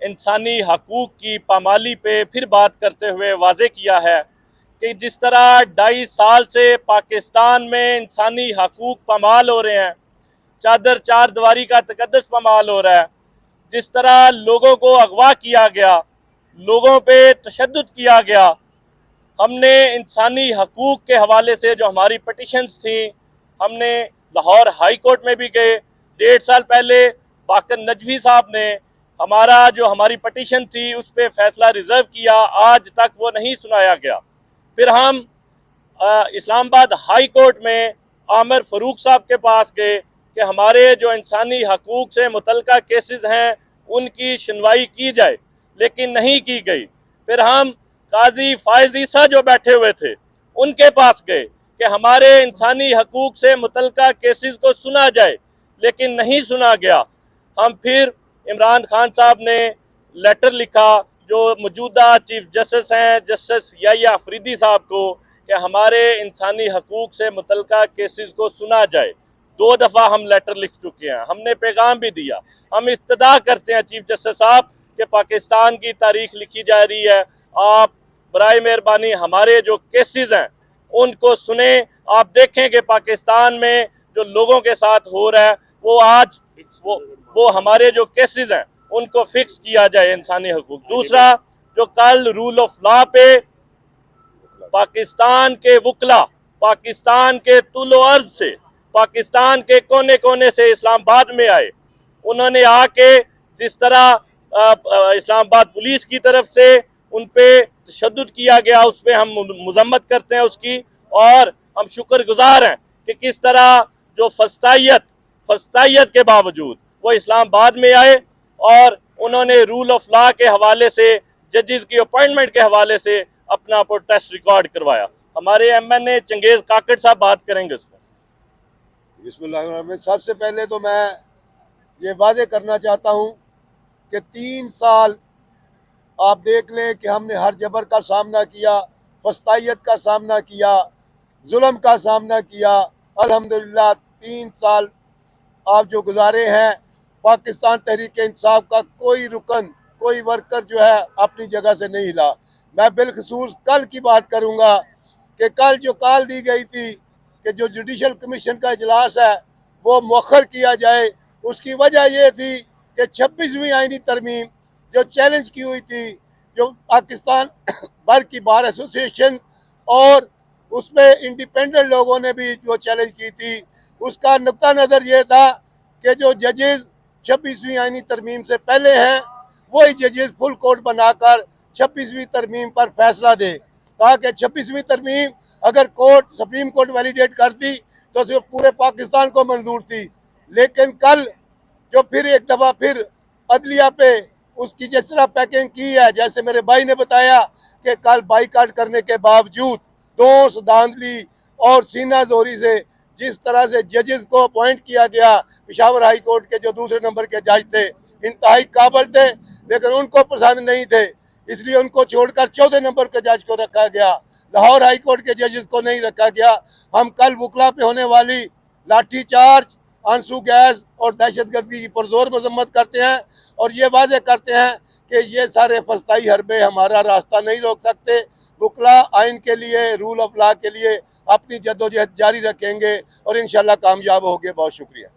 इंसानी हकूक़ की पामाली पे फिर बात करते हुए वाज़े किया है कि जिस तरह 2.5 साल से पाकिस्तान में इंसानी हकूक़ पामाल हो रहे हैं, चादर चार दीवारी का तकद्दुस पामाल हो रहा है, जिस तरह लोगों को अगवा किया गया, लोगों पे तशद्दुद किया गया, हमने इंसानी हकूक़ के हवाले से जो हमारी पटिशन्स थी, हमने लाहौर हाई कोर्ट में भी गए। 1.5 साल पहले बाकर नजवी साहब ने हमारी पटिशन थी उस पर फैसला रिजर्व किया, आज तक वो नहीं सुनाया गया। फिर हम इस्लामाबाद हाई कोर्ट में आमिर फ़रूक साहब के पास गए कि हमारे जो इंसानी हकूक़ से मुतल्लिका केसेस हैं उनकी सुनवाई की जाए, लेकिन नहीं की गई। फिर हम काजी फायज ईसा जो बैठे हुए थे उनके पास गए कि हमारे इंसानी हकूक़ से मुतल्लिका केसेस को सुना जाए, लेकिन नहीं सुना गया। हम फिर इमरान खान साहब ने लेटर लिखा जो मौजूदा चीफ जस्टिस हैं जस्टिस याह्या अफरीदी साहब को कि हमारे इंसानी हकूक़ से मुतल्लिका केसेस को सुना जाए। 2 दफ़ा हम लेटर लिख चुके हैं, हमने पैगाम भी दिया। हम इस्तदा करते हैं चीफ जस्टिस साहब कि पाकिस्तान की तारीख लिखी जा रही है, आप बराए मेहरबानी हमारे जो केसेस हैं उनको सुने। आप देखें कि पाकिस्तान में जो लोगों के साथ हो रहा है वो आज वो हमारे जो केसेस हैं उनको फिक्स किया जाए इंसानी हकूक़। दूसरा, जो कल रूल ऑफ लॉ पे पाकिस्तान के वकला, पाकिस्तान के तुलो अर्ज से, पाकिस्तान के कोने कोने से इस्लामाबाद में आए, उन्होंने आके जिस तरह इस्लामाबाद पुलिस की तरफ से उन पे तशद्दुद किया गया, उस पर हम मजम्मत करते हैं उसकी, और हम शुक्रगुजार हैं कि किस तरह जो फस्तायत के बावजूद वो इस्लामाबाद में आए और उन्होंने रूल ऑफ लॉ के हवाले से, जजेस की अपॉइंटमेंट के हवाले से अपना प्रोटेस्ट रिकॉर्ड करवाया। हमारे MNA चंगेज काकड़ साहब बात करेंगे उस पर। बिस्मिल्लाह। सबसे पहले तो मैं ये वादे करना चाहता हूँ कि 3 साल आप देख लें कि हमने हर जबर का सामना किया, फस्तायत का सामना किया, जुल्म का सामना किया। अल्हम्दुलिल्लाह 3 साल आप जो गुजारे हैं, पाकिस्तान तहरीक इंसाफ का कोई रुकन, कोई वर्कर जो है अपनी जगह से नहीं हिला। मैं बिलखसूस कल की बात करूंगा कि कल जो कॉल दी गई थी कि जो जुडिशल कमीशन का इजलास है वो मौखर किया जाए, उसकी वजह ये थी कि 26वीं आईनी तरमीम जो चैलेंज की हुई थी, जो पाकिस्तान भर की बार एसोसिएशन और उसमें इंडिपेंडेंट लोगों ने भी जो चैलेंज की थी, उसका नुक्ता नज़र ये था कि जो जजेस 26वीं आईनी तरमीम से पहले हैं वही जजेस फुल कोर्ट बनाकर 26वीं तरमीम पर फैसला दे, ताकि 26वीं तरमीम अगर कोर्ट सुप्रीम कोर्ट वैलिडेट करती तो सिर्फ पूरे पाकिस्तान को मंजूर थी। लेकिन कल जो फिर एक दफ़ा फिर अदलिया पे उसकी जिस तरह पैकिंग की है, जैसे मेरे भाई ने बताया कि कल बाईकाट करने के बावजूद दोस्त धांधली और सीना जोरी से जिस तरह से जजेस को अपॉइंट किया गया, पेशावर हाई कोर्ट के जो दूसरे नंबर के जज थे इंतहाई काबिल थे, लेकिन उनको पसंद नहीं थे, इसलिए उनको छोड़कर 14 नंबर के जज को रखा गया। लाहौर हाई कोर्ट के जजेस को नहीं रखा गया। हम कल वकला पे होने वाली लाठी चार्ज, आंसू गैस और दहशतगर्दी की पुरजोर मजम्मत करते हैं और ये वादे करते हैं कि ये सारे फस्ताई हरबे हमारा रास्ता नहीं रोक सकते। वकला आइन के लिए, रूल ऑफ लॉ के लिए अपनी जद्दोजहद जारी रखेंगे और इंशाल्लाह कामयाब होंगे। बहुत शुक्रिया।